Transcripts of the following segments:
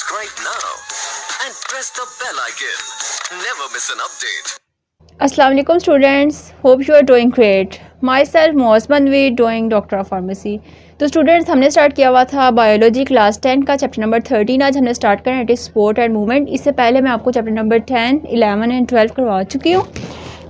Subscribe now and press the bell icon. Never miss an update. Assalamu alaikum students, hope you are doing great. Myself Moaz Manvi doing Doctor of Pharmacy. तो students हमने start किया हुआ था biology class 10 का chapter number 13। आज हमने start करना है स्पोर्ट एंड मूवमेंट। इससे पहले मैं आपको चैप्टर नंबर 10, 11 एंड 12 करवा चुकी हूँ।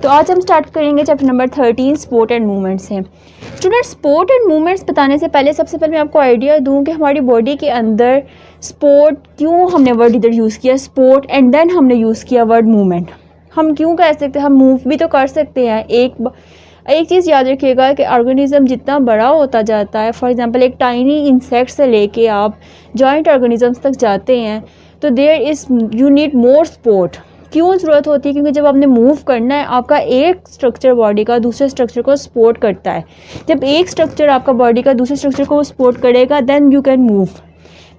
तो आज हम स्टार्ट करेंगे chapter number 13 sport and movement से। स्टूडेंट्स, स्पोर्ट एंड मूवमेंट्स बताने से पहले सबसे पहले मैं आपको आइडिया दूँ कि हमारी बॉडी के अंदर स्पोर्ट क्यों हमने वर्ड इधर यूज़ किया स्पोर्ट एंड देन हमने यूज़ किया वर्ड मूवमेंट। हम क्यों कह सकते हैं, हम मूव भी तो कर सकते हैं। एक चीज़ याद रखिएगा कि ऑर्गेनिज़म जितना बड़ा होता जाता है, फॉर एग्जांपल एक टाइनी इंसेक्ट से लेके आप जॉइंट ऑर्गेनिजम्स तक जाते हैं, तो there is you need more support. क्यों ज़रूरत होती है? क्योंकि जब आपने मूव करना है, आपका एक स्ट्रक्चर बॉडी का दूसरे स्ट्रक्चर को सपोर्ट करता है। जब एक स्ट्रक्चर आपका बॉडी का दूसरे स्ट्रक्चर को सपोर्ट करेगा, देन यू कैन मूव,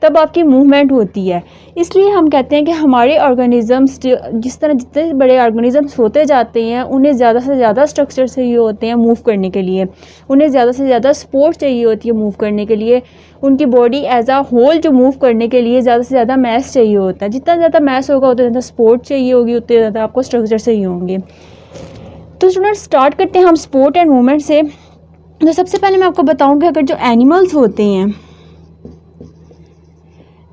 तब आपकी मूवमेंट होती है। इसलिए हम कहते हैं कि हमारे ऑर्गेनिज़म्स जिस तरह जितने बड़े ऑर्गेनिज़म्स होते जाते हैं, उन्हें ज़्यादा से ज़्यादा स्ट्रक्चर चाहिए होते हैं मूव करने के लिए, उन्हें ज़्यादा से ज़्यादा सपोर्ट चाहिए होती है मूव करने के लिए। उनकी बॉडी एज आ होल जो मूव करने के लिए ज़्यादा से ज़्यादा मैस चाहिए होता है। जितना ज़्यादा मैस होगा उतना ज़्यादा सपोर्ट चाहिए होगी, उतने ज़्यादा आपको स्ट्रक्चर चाहिए होंगे। तो स्टूडेंट स्टार्ट करते हैं हम स्पोर्ट एंड मूवमेंट से। तो सबसे पहले मैं आपको बताऊँ कि अगर जो एनिमल्स होते हैं,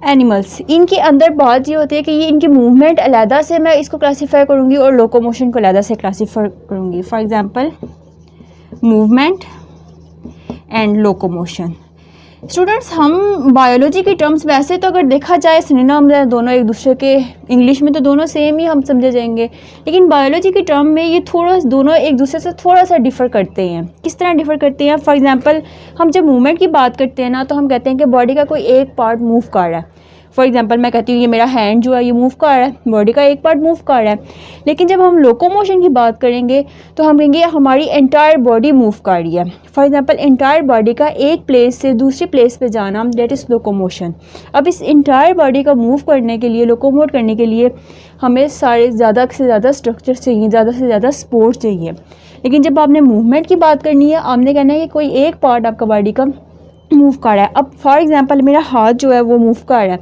एनिमल्स, इनके अंदर बात ये होती है कि ये इनकी मूवमेंट अलहदा से मैं इसको क्लासीफाई करूँगी और लोकोमोशन को अलहदा से क्लासीफाई करूँगी। For example movement and locomotion. Students, हम बायोलॉजी की टर्म्स वैसे तो अगर देखा जाए सिनोनिम दोनों एक दूसरे के, इंग्लिश में तो दोनों सेम ही हम समझे जाएंगे, लेकिन बायोलॉजी की टर्म में ये थोड़ा दोनों एक दूसरे से थोड़ा सा डिफ़र करते हैं। किस तरह डिफ़र करते हैं? फॉर एग्जांपल हम जब मूवमेंट की बात करते हैं ना, तो हम कहते हैं कि बॉडी का कोई एक पार्ट मूव कर रहा है। फॉर एग्जांपल मैं कहती हूँ ये मेरा हैंड जो है ये मूव कर रहा है, बॉडी का एक पार्ट मूव कर रहा है। लेकिन जब हम लोकोमोशन की बात करेंगे तो हम कहेंगे हमारी एंटायर बॉडी मूव कर रही है। फॉर एग्जांपल एंटायर बॉडी का एक प्लेस से दूसरी प्लेस पे जाना, दैट इज़ लोकोमोशन। अब इस एंटायर बॉडी का मूव करने के लिए, लोकोमोट करने के लिए हमें सारे ज़्यादा से ज़्यादा स्ट्रक्चर चाहिए, ज़्यादा से ज़्यादा सपोर्ट चाहिए। लेकिन जब आपने मूवमेंट की बात करनी है, आपने कहना है कि कोई एक पार्ट आपका बॉडी का मूव कर रहा है। अब फॉर एग्जांपल मेरा हाथ जो है वो मूव कर रहा है।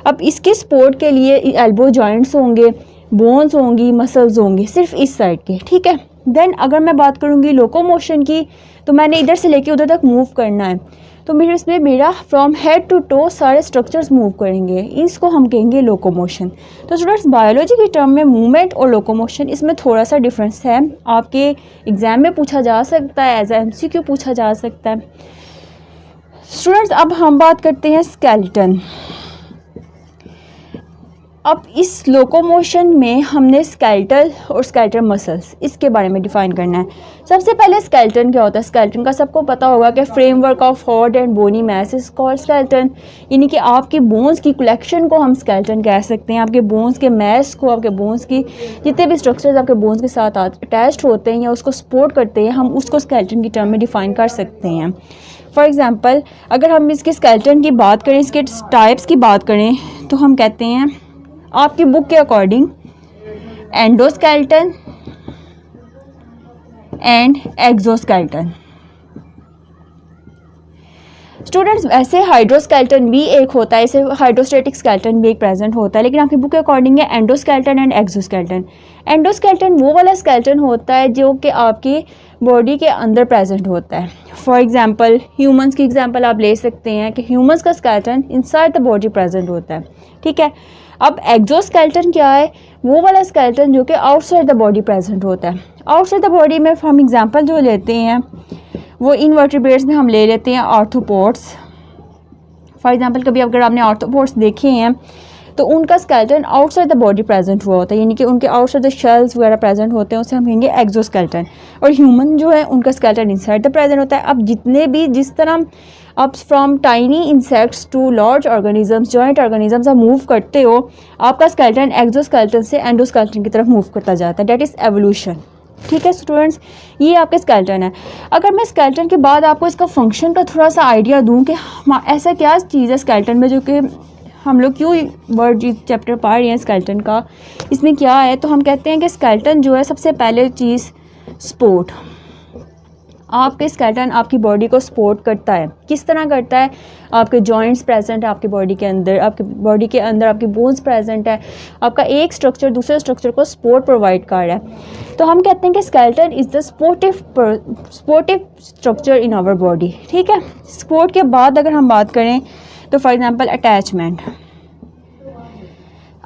अब इसके सपोर्ट के लिए एल्बो जॉइंट्स होंगे, बोन्स होंगी, मसल्स होंगी, सिर्फ इस साइड के, ठीक है। देन अगर मैं बात करूँगी लोकोमोशन की, तो मैंने इधर से लेके उधर तक मूव करना है, तो मेरे इसमें मेरा फ्रॉम हेड टू टो सारे स्ट्रक्चर्स मूव करेंगे, इसको हम कहेंगे लोकोमोशन। तो स्टूडेंट्स, बायोलॉजी की टर्म में मूवमेंट और लोकोमोशन इसमें थोड़ा सा डिफरेंस है। आपके एग्ज़ाम में पूछा जा सकता है, एज ए MCQ पूछा जा सकता है। स्टूडेंट्स, अब हम बात करते हैं स्केलेटन। अब इस लोकोमोशन में हमने स्केलेटल और स्केलेटल मसल्स, इसके बारे में डिफाइन करना है। सबसे पहले स्केलेटन क्या होता है? स्केलेटन का सबको पता होगा कि framework of hard and bony mass is called skeleton, यानी कि आपके बोन्स की कलेक्शन को हम स्केलेटन कह सकते हैं। आपके बोन्स के मैस को, आपके बोन्स की जितने भी स्ट्रक्चर्स आपके बोन्स के साथ अटैच्ड होते हैं या उसको सपोर्ट करते हैं, हम उसको स्केलेटन की टर्म में डिफाइन कर सकते हैं। फॉर एग्ज़ाम्पल अगर हम इसके स्केलेटन की बात करें, इसके टाइप्स की बात करें, तो हम कहते हैं आपकी बुक के according endoskeleton and exoskeleton. Students, वैसे हाइड्रोस्केलेटन भी एक होता है, इसे हाइड्रोस्टेटिक स्केलेटन भी एक प्रेजेंट होता है, लेकिन आपकी बुक के अकॉर्डिंग है एंडोस्केलेटन एंड एक्सोस्केलेटन। एंडोस्केलेटन वो वाला स्केलेटन होता है जो कि आपकी बॉडी के अंदर प्रेजेंट होता है। फॉर एग्जांपल ह्यूमंस की एग्जांपल आप ले सकते हैं कि ह्यूमंस का skeleton inside the body present होता है, ठीक है। अब एक्सोस्केलेटन क्या है? वो वाला स्केलेटन जो कि आउटसाइड द बॉडी प्रेजेंट होता है। आउटसाइड द बॉडी में हम एग्जांपल जो लेते हैं वो इनवर्टिब्रेट्स में हम ले लेते हैं आर्थ्रोपोड्स। फॉर एग्जांपल कभी अगर आपने आर्थ्रोपोड्स देखे हैं तो उनका skeleton outside the body present हुआ होता है, यानी कि उनके आउटसाइड द शेल्स वगैरह प्रेजेंट होते हैं, उसे हम कहेंगे एक्सोस्केलेटन। और ह्यूमन जो है उनका स्केलेटन इनसाइड द प्रेजेंट होता है। अब जितने भी जिस तरह आप from tiny insects to large organisms, giant organisms आप मूव करते हो, आपका स्केलेटन एक्सोस्केलेटन से एंडोस्केलेटन की तरफ मूव करता जाता है, डेट इज़ एवोल्यूशन, ठीक है स्टूडेंट्स। ये आपके स्केलेटन है। अगर मैं स्केलेटन के बाद आपको इसका फंक्शन का थोड़ा सा आइडिया दूं कि ऐसा क्या चीज़ है स्केलेटन में, जो कि हम लोग क्यों वर्ड चैप्टर पढ़ रहे हैं स्केलेटन का, इसमें क्या है, तो हम कहते हैं कि स्केलेटन जो है सबसे पहले चीज़ सपोर्ट। आपके स्केलेटन आपकी बॉडी को सपोर्ट करता है। किस तरह करता है? आपके जॉइंट्स प्रेजेंट है आपकी बॉडी के अंदर, आपकी बॉडी के अंदर आपकी बोन्स प्रेजेंट है, आपका एक स्ट्रक्चर दूसरे स्ट्रक्चर को सपोर्ट प्रोवाइड कर रहा है। तो हम कहते हैं कि skeleton is the supportive structure in our body. ठीक है, सपोर्ट के बाद अगर हम बात करें तो फॉर एग्जांपल अटैचमेंट।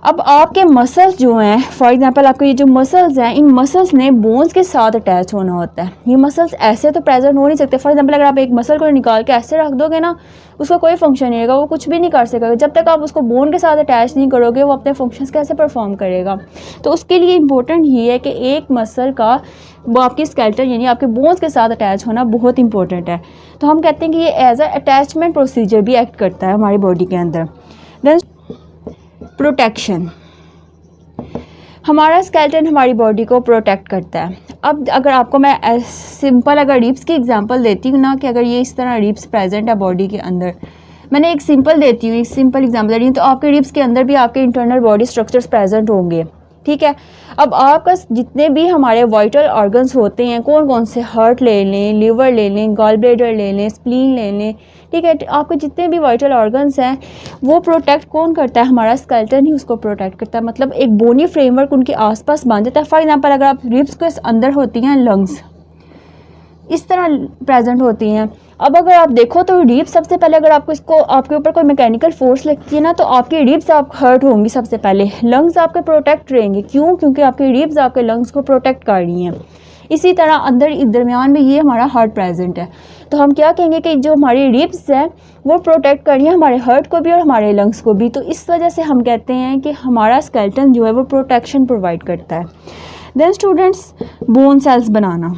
अब आपके मसल्स जो हैं, फॉर एग्जांपल आपके ये जो मसल्स हैं, इन मसल्स ने बोन्स के साथ अटैच होना होता है। ये मसल्स ऐसे तो प्रेजेंट हो नहीं सकते। फॉर एग्जांपल अगर आप एक मसल को निकाल के ऐसे रख दोगे ना, उसका कोई फंक्शन नहीं रहेगा, वो कुछ भी नहीं कर सकेगा। जब तक आप उसको बोन के साथ अटैच नहीं करोगे, वो अपने फंक्शंस कैसे परफॉर्म करेगा? तो उसके लिए इंपॉर्टेंट ये है कि एक मसल का वो आपकी स्केलेटन यानी आपके बोन्स के साथ अटैच होना बहुत इंपॉर्टेंट है। तो हम कहते हैं कि ये एज अ अटैचमेंट प्रोसीजर भी एक्ट करता है हमारी बॉडी के अंदर। देन प्रोटेक्शन, हमारा स्केलेटन हमारी बॉडी को प्रोटेक्ट करता है। अब अगर आपको मैं सिंपल अगर रिब्स की एग्जांपल देती हूँ ना, कि अगर ये इस तरह रिब्स प्रेजेंट है बॉडी के अंदर, मैंने एक सिंपल देती हूँ, एक सिंपल एग्जांपल दे रही हूँ, तो आपके रिब्स के अंदर भी आपके इंटरनल बॉडी स्ट्रक्चर्स प्रेजेंट होंगे। ठीक है, अब आपका जितने भी हमारे वाइटल ऑर्गन्स होते हैं, कौन कौन से, हार्ट ले लें, लिवर ले लें, गॉल ब्लैडर ले लें, स्प्लीन ले लें, ठीक है, आपके जितने भी वाइटल ऑर्गन्स हैं वो प्रोटेक्ट कौन करता है? हमारा स्केलेटन ही उसको प्रोटेक्ट करता है। मतलब एक बोनी फ्रेमवर्क उनके आसपास बांध देता है। फॉर एग्जांपल अगर आप रिब्स के अंदर होती हैं लंग्स, इस तरह प्रेजेंट होती हैं। अब अगर आप देखो तो रिब्स सबसे पहले, अगर आपको इसको आपके ऊपर कोई मैकेनिकल फोर्स लगती है ना, तो आपकी रिब्स आप हर्ट होंगी सबसे पहले। लंग्स आपके प्रोटेक्ट रहेंगे, क्यों? क्योंकि आपकी रिब्स आपके लंग्स को प्रोटेक्ट कर रही हैं। इसी तरह अंदर दरमियान में ये हमारा हार्ट प्रेजेंट है। तो हम क्या कहेंगे कि जो हमारी रिब्स है वो प्रोटेक्ट कर रही है हमारे हार्ट को भी और हमारे लंग्स को भी। तो इस वजह से हम कहते हैं कि हमारा स्केलेटन जो है वो प्रोटेक्शन प्रोवाइड करता है। देन स्टूडेंट्स, बोन सेल्स बनाना।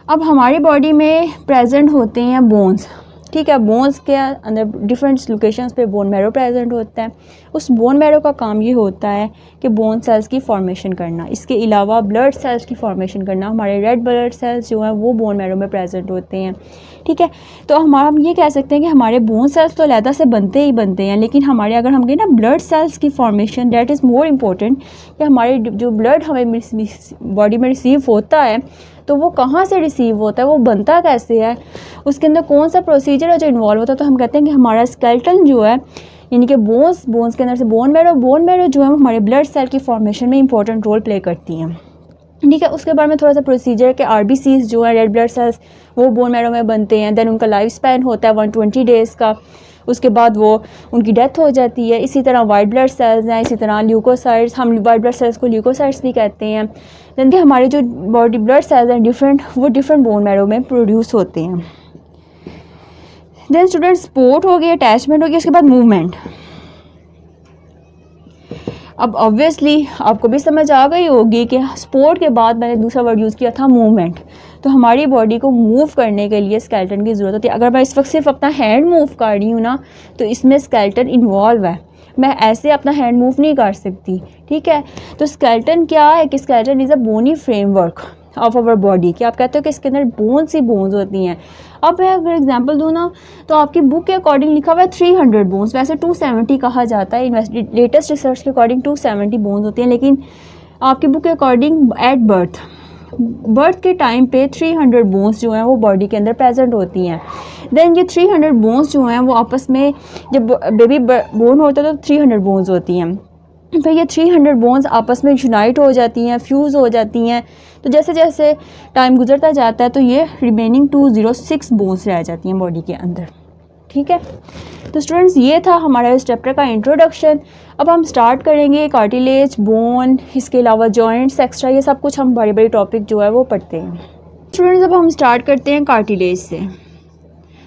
अब हमारी बॉडी में प्रेजेंट होते हैं बोन्स। ठीक है, बोन्स के अंदर डिफरेंट लोकेशंस पे बोन मैरो प्रेजेंट होता है। उस बोन मैरो का काम ये होता है कि बोन सेल्स की फॉर्मेशन करना। इसके अलावा ब्लड सेल्स की फॉर्मेशन करना। हमारे रेड ब्लड सेल्स जो हैं वो बोन मैरो में प्रेजेंट होते हैं। ठीक है, तो हम ये कह सकते हैं कि हमारे बोन सेल्स तो अलहदा से बनते ही बनते हैं, लेकिन हमारे अगर हम कहें ना ब्लड सेल्स की formation, that is more important, कि हमारे जो ब्लड हमें बॉडी में रिसीव होता है तो वो कहाँ से रिसीव होता है, वो बनता कैसे है, उसके अंदर कौन सा प्रोसीजर है जो इन्वॉल्व होता है। तो हम कहते हैं कि हमारा स्केलेटन जो है, यानी कि बोन्स के अंदर से बोन मैरो जो है वो हमारे ब्लड सेल की फॉर्मेशन में इंपॉर्टेंट रोल प्ले करती हैं। ठीक है, उसके बाद में थोड़ा सा प्रोसीजर के आरबीसीज जो है रेड ब्लड सेल्स वो बोन मैरो में बनते हैं। देन उनका लाइफ स्पैन होता है 120 डेज़ का, उसके बाद वो उनकी डेथ हो जाती है। इसी तरह वाइट ब्लड सेल्स हैं, इसी तरह ल्यूकोसाइट्स, हम वाइट ब्लड सेल्स को ल्यूकोसाइट्स भी कहते हैं। यानी कि हमारे जो बॉडी ब्लड सेल्स हैं वो डिफरेंट बोन मैरो में प्रोड्यूस होते हैं। देन स्टूडेंट, सपोर्ट हो गई, अटैचमेंट हो गई, उसके बाद मूवमेंट। अब ऑब्वियसली आपको भी समझ आ गई होगी कि सपोर्ट के बाद मैंने दूसरा वर्ड यूज़ किया था मूवमेंट। तो हमारी बॉडी को मूव करने के लिए स्केलेटन की ज़रूरत होती है। अगर मैं इस वक्त सिर्फ अपना हैंड मूव कर रही हूँ ना, तो इसमें स्केलेटन इन्वॉल्व है। मैं ऐसे अपना हैंड मूव नहीं कर सकती। ठीक है, तो स्केलेटन क्या है कि skeleton is a bony framework of our body. कि आप कहते हो कि इसके अंदर बोन्स ही बोन्स होती हैं। अब मैं अगर एग्जांपल दूँ ना, तो आपकी बुक के अकॉर्डिंग लिखा हुआ है 300 बोन्स, वैसे 270 कहा जाता है। लेटेस्ट रिसर्च के अकॉर्डिंग 270 बोन्स होती हैं, लेकिन आपकी बुक के अकॉर्डिंग एट बर्थ के टाइम पे 300 बोन्स जो हैं वो बॉडी के अंदर प्रेजेंट होती हैं। देन ये 300 बोन्स जो हैं वो आपस में, जब बेबी बोर्न होता है तो 300 बोन्स होती हैं, फिर ये 300 बोन्स आपस में यूनाइट हो जाती हैं, फ्यूज़ हो जाती हैं। तो जैसे जैसे टाइम गुजरता जाता है तो ये रिमेनिंग 206 बोन्स रह जाती हैं बॉडी के अंदर। ठीक है, तो स्टूडेंट्स ये था हमारा इस चैप्टर का इंट्रोडक्शन। अब हम स्टार्ट करेंगे कार्टिलेज, बोन, इसके अलावा जॉइंट्स एक्स्ट्रा, ये सब कुछ हम बड़े बड़े टॉपिक जो है वो पढ़ते हैं। स्टूडेंट्स अब हम स्टार्ट करते हैं कार्टिलेज से।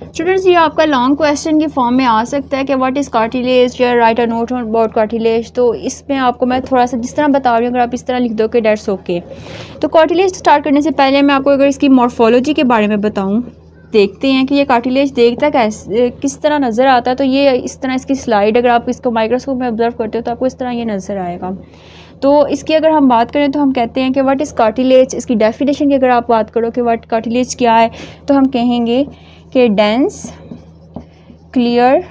स्टूडेंट्स ये आपका लॉन्ग क्वेश्चन की फॉर्म में आ सकता है कि व्हाट इज़ कार्टिलेज या right a note about cartilage. तो इसमें आपको मैं थोड़ा सा जिस तरह बता रही हूँ, अगर आप इस तरह लिख दो कि डेट्स ओके। तो कार्टिलेज स्टार्ट करने से पहले मैं आपको अगर इसकी मॉर्फोलॉजी के बारे में बताऊँ, देखते हैं कि ये कार्टिलेज देखता कैसे किस तरह नज़र आता है। तो ये इस तरह इसकी स्लाइड, अगर आप इसको माइक्रोस्कोप में ऑब्जर्व करते हो तो आपको इस तरह ये नज़र आएगा। तो इसकी अगर हम बात करें तो हम कहते हैं कि व्हाट इज़ कार्टिलेज। इसकी डेफिनेशन की अगर आप बात करो कि व्हाट कार्टिलेज क्या है, तो हम कहेंगे कि dense, clear,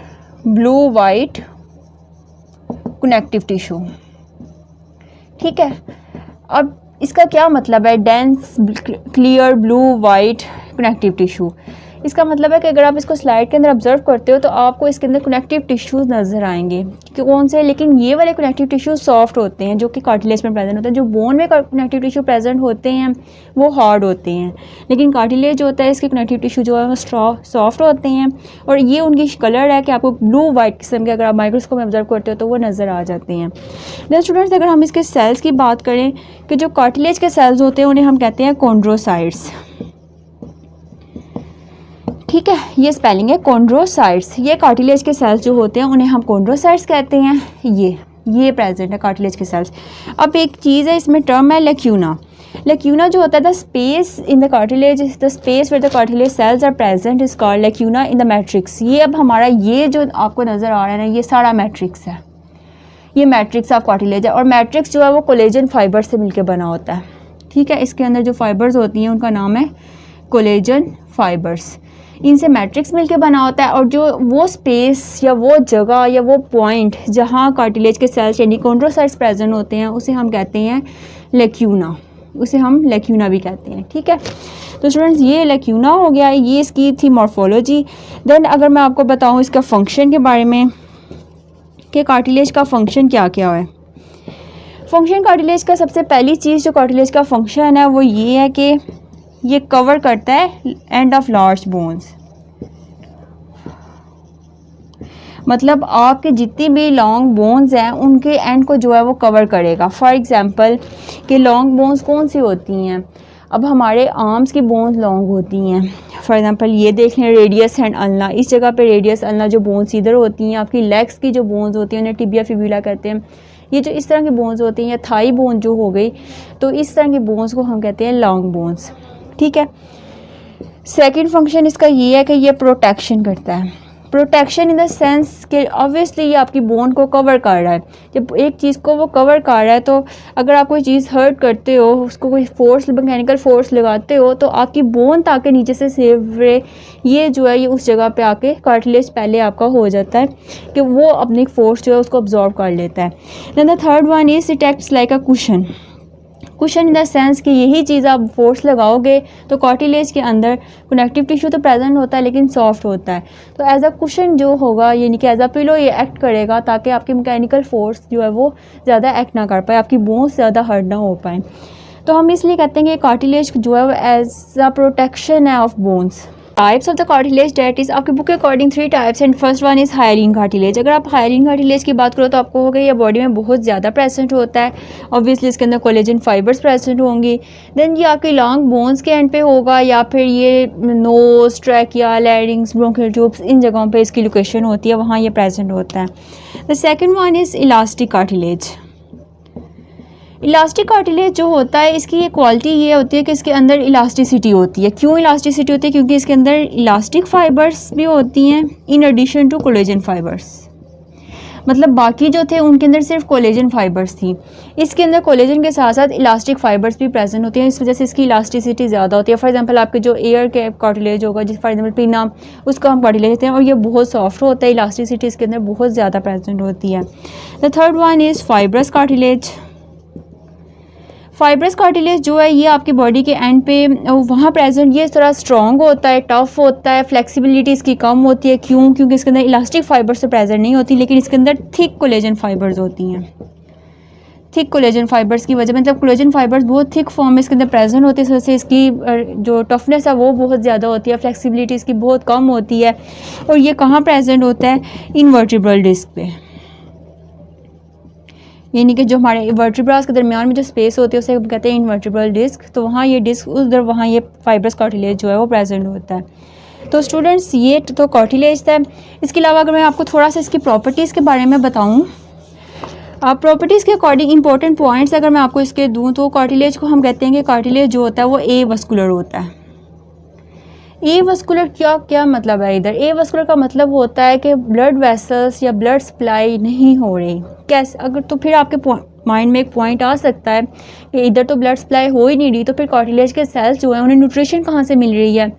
blue white connective tissue. ठीक है, अब इसका क्या मतलब है dense clear blue white connective tissue? इसका मतलब है कि अगर आप इसको स्लाइड के अंदर ऑब्जर्व करते हो तो आपको इसके अंदर कनेक्टिव टिश्यूज़ नज़र आएंगे कि कौन से, लेकिन ये वाले कनेक्टिव टिश्यूज सॉफ्ट होते हैं जो कि कार्टिलेज में प्रेजेंट होते हैं। जो बोन में कनेक्टिव टिश्यू प्रेजेंट होते हैं वो हार्ड होते हैं, लेकिन कार्टिलेज जो होता है इसके कनेक्टिव टिश्यू जो है वो सॉफ्ट होते हैं। और ये उनकी कलर है कि आपको ब्लू वाइट किस्म के अगर आप माइक्रोस्कोप में ऑब्जर्व करते हो तो वो नज़र आ जाते हैं। देन स्टूडेंट्स, अगर हम इसके सेल्स की बात करें कि जो कार्टिलेज के सेल्स होते हैं उन्हें हम कहते हैं कॉन्ड्रोसाइट्स। ठीक है, ये स्पेलिंग है कॉन्ड्रोसाइट्स। ये कार्टिलेज के सेल्स जो होते हैं उन्हें हम कॉन्ड्रोसाइट्स कहते हैं। ये प्रेजेंट है कार्टिलेज के सेल्स। अब एक चीज़ है इसमें टर्म है लैक्यूना। लैक्यूना जो होता है the space in the cartilage, the space where the cartilage cells are present is called lacuna in the matrix. ये अब हमारा ये जो आपको नज़र आ रहा है ना, ये सारा मैट्रिक्स है, ये मैट्रिक्स ऑफ कार्टिलेज है। और मैट्रिक्स जो है वो कोलेजन फाइबर से मिलकर बना होता है। ठीक है, इसके अंदर जो फाइबर्स होती हैं उनका नाम है कोलेजन फाइबर्स, इनसे मैट्रिक्स मिलके बना होता है। और जो वो स्पेस या वो जगह या वो पॉइंट जहाँ कार्टिलेज के सेल्स यानी कॉन्ड्रोसाइट्स प्रेजेंट होते हैं उसे हम कहते हैं लैक्यूना, उसे हम लैक्यूना भी कहते हैं। ठीक है, तो स्टूडेंट्स ये लैक्यूना हो गया, ये इसकी थी मॉर्फोलॉजी। देन अगर मैं आपको बताऊँ इसका फंक्शन के बारे में कि कार्टिलेज का फंक्शन क्या क्या है। फंक्शन कार्टिलेज का सबसे पहली चीज़ जो कार्टिलेज का फंक्शन है वो ये है कि ये कवर करता है एंड ऑफ लार्ज बोन्स, मतलब आपके जितनी भी लॉन्ग बोन्स हैं उनके एंड को जो है वो कवर करेगा। फॉर एग्जांपल कि लॉन्ग बोन्स कौन सी होती हैं, अब हमारे आर्म्स की बोन्स लॉन्ग होती हैं। फॉर एग्जांपल ये देख लें रेडियस एंड अल्ना, इस जगह पे रेडियस अल्ना जो बोन्स इधर होती हैं। आपकी लेग्स की जो बोन्स होती हैं उन्हें टिबिया फिब्यूला कहते हैं। ये जो इस तरह की बोन्स होती हैं या थाई बोन जो हो गई, तो इस तरह की बोन्स को हम कहते हैं लॉन्ग बोन्स। ठीक है, सेकंड फंक्शन इसका ये है कि ये प्रोटेक्शन करता है। प्रोटेक्शन इन द सेंस कि ऑब्वियसली ये आपकी बोन को कवर कर रहा है। जब एक चीज़ को वो कवर कर रहा है तो अगर आप कोई चीज़ हर्ट करते हो, उसको कोई फोर्स मैकेनिकल फोर्स लगाते हो तो आपकी बोन ताकि नीचे से सेव रहे, ये जो है ये उस जगह पे आके कार्टिलेज पहले आपका हो जाता है कि वो अपनी फोर्स जो है उसको अब्जॉर्ब कर लेता है। Then the third one is it acts like a cushion. Cushion in the sense कि यही चीज़ आप फोर्स लगाओगे तो कार्टिलेज के अंदर कनेक्टिव टिश्यू तो प्रेजेंट होता है लेकिन सॉफ्ट होता है, तो एज अ कुशन जो होगा यानी कि एज अ पिलो ये एक्ट करेगा ताकि आपकी मैकेनिकल फोर्स जो है वो ज़्यादा एक्ट ना कर पाए, आपकी बोन्स ज़्यादा हर्ट ना हो पाए। तो हम इसलिए कहते हैं कि कार्टिलेज जो है वो एज अ प्रोटेक्शन है of bones. Types of the cartilage that is आपकी बुक के according 3 types and first one is hyaline cartilage. अगर आप हाइलिन कार्टिलेज की बात करो तो आपको होगा ये बॉडी में बहुत ज़्यादा प्रेजेंट होता है, ऑब्वियसली इसके अंदर कोलेजन फाइबर्स प्रेजेंट होंगी। देन ये आपकी लॉन्ग बोन्स के एंड पे होगा या फिर ये nose, trachea, larynx, bronchial tubes, इन जगहों पे इसकी लोकेशन होती है, वहाँ ये प्रेजेंट होता है। The second one is elastic cartilage. Elastic cartilage जो होता है इसकी ये क्वालिटी ये होती है कि इसके अंदर इलास्टिसिटी होती है। क्यों इलास्टिसिटी होती है? क्योंकि इसके अंदर इलास्टिक फाइबर्स भी होती हैं in addition to collagen fibres. मतलब बाकी जो थे उनके अंदर सिर्फ कोलेजन फाइबर्स थी, इसके अंदर कोलेजन के साथ साथ इलास्टिक फाइबर्स भी प्रेजेंट होती हैं, इस वजह से इसकी इलास्टिसिटी ज़्यादा होती है। फॉर एग्जांपल आपके जो एयर के कार्टिलेज होगा, जिस फॉर एग्जांपल पिना, उसका हम कार्टिलेज कहते हैं और ये बहुत सॉफ्ट होता है, इलास्टिसिटी इसके अंदर बहुत ज़्यादा प्रेजेंट होती है। The third one is fibrous cartilage. Fibrous cartilage जो है ये आपकी बॉडी के एंड पे वहाँ प्रेजेंट, ये थोड़ा स्ट्रॉन्ग होता है, टफ होता है, फ्लेक्सिबिलिटी इसकी कम होती है। क्यों? क्योंकि इसके अंदर इलास्टिक फाइबर्स तो प्रेजेंट नहीं होती, लेकिन इसके अंदर थिक कोलेजन फाइबर्स होती हैं। थिक कोलेजन फाइबर्स की वजह, मतलब कोलेजन फाइबर्स बहुत थिक फॉर्म में इसके अंदर प्रेजेंट होती है, इस वजह से इसकी जो टफनेस है वो बहुत ज़्यादा होती है, फ्लेक्सिबिलिटी इसकी बहुत कम होती है। और ये कहाँ प्रेजेंट होता है? इन वर्टिब्रल डिस्क पे, यानी कि जो हमारे वर्टिब्रास के दरमियान में जो स्पेस होती है उसे हम कहते हैं इनवर्टिब्रल डिस्क। तो वहाँ ये डिस्क उधर, वहाँ ये फाइब्रस कार्टिलेज जो है वो प्रेजेंट होता है। तो स्टूडेंट्स ये तो कार्टिलेज था। इसके अलावा अगर मैं आपको थोड़ा सा इसकी प्रॉपर्टीज़ के बारे में बताऊँ, प्रॉपर्टीज़ के अकॉर्डिंग इंपॉर्टेंट पॉइंट्स अगर मैं आपको इसके दूँ तो कार्टिलेज को हम कहते हैं कि कार्टिलेज जो होता है वो ए वस्कुलर होता है। ए वस्कुलर क्या मतलब है? इधर ए वस्कुलर का मतलब होता है कि ब्लड वेसल्स या ब्लड सप्लाई नहीं हो रही। कैसे? अगर तो फिर आपके माइंड में एक पॉइंट आ सकता है कि इधर तो ब्लड सप्लाई हो ही नहीं रही, तो फिर कार्टिलेज के सेल्स जो है उन्हें न्यूट्रिशन कहाँ से मिल रही है?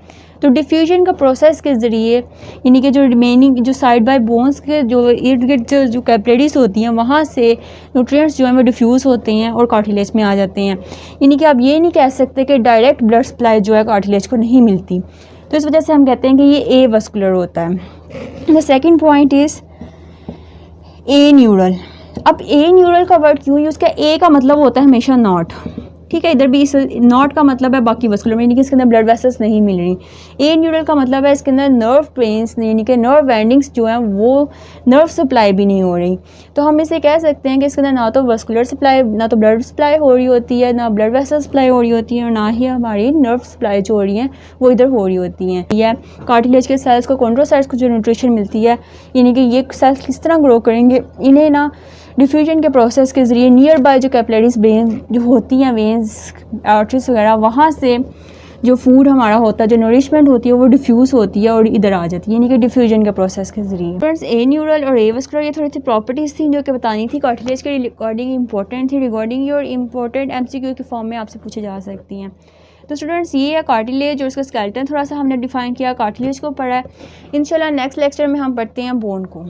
तो डिफ्यूजन का प्रोसेस के ज़रिए यानी कि जो रिमेनिंग जो साइड बाय बोन्स के जो इर्द गिर्द जो कैपिलरीज होती हैं वहाँ से न्यूट्रिएंट्स जो हैं वो डिफ्यूज़ होते हैं और कार्टिलेज में आ जाते हैं। यानी कि आप ये नहीं कह सकते कि डायरेक्ट ब्लड सप्लाई जो है कार्टिलेज को नहीं मिलती, तो इस वजह से हम कहते हैं कि ये ए वस्कुलर होता है। The second point is a neural. अब ए न्यूरल का वर्ड क्यों यूज़ किया? ए का मतलब होता है हमेशा नॉट, ठीक है, इधर भी इस नॉट का मतलब है बाकी वस्कुलर में, यानी कि इसके अंदर ब्लड वेसल्स नहीं मिल रही। ए न्यूरल का मतलब है इसके अंदर नर्व ट्रेन्स यानी कि नर्व एंडिंग्स जो हैं वो नर्व सप्लाई भी नहीं हो रही। तो हम इसे कह सकते हैं कि इसके अंदर ना तो वस्कुलर सप्लाई, ना तो ब्लड सप्लाई हो रही होती है, ना ब्लड वेसल सप्लाई हो रही होती है, और ना ही हमारी नर्व सप्लाई जो हो रही हैं वो इधर हो रही होती हैं। यह कार्टिलेज के सेल्स को, कॉन्ड्रोसाइट्स को जो न्यूट्रिशन मिलती है, यानी कि ये सेल्स किस तरह ग्रो करेंगे, इन्हें ना डिफ्यूजन के प्रोसेस के ज़रिए नियर बाय जो कैपिलरीज वेन जो होती हैं, वेंस आर्टरीज वगैरह, वहाँ से जो फूड हमारा होता है, जो नरिशमेंट होती है वो डिफ्यूज़ होती है और इधर आ जाती है, यानी कि डिफ्यूजन के प्रोसेस के ज़रिए। फ्रेंड्स, ए न्यूरल और ए वस्कुलर ये थोड़ी सी प्रॉपर्टीज़ थी जो कि बतानी थी, कार्टिलेज के रिगार्डिंग इंपॉर्टेंट थी, रिगार्डिंग योर इंपॉर्टेंट MCQ के फॉर्म में आपसे पूछे जा सकती हैं। तो स्टूडेंट्स, ये है कार्टिलेज और उसका स्केलेटन थोड़ा सा हमने डिफाइन किया, कार्टिलेज को पढ़ा है। इंशाल्लाह नेक्स्ट लेक्चर में हम पढ़ते हैं बोन को।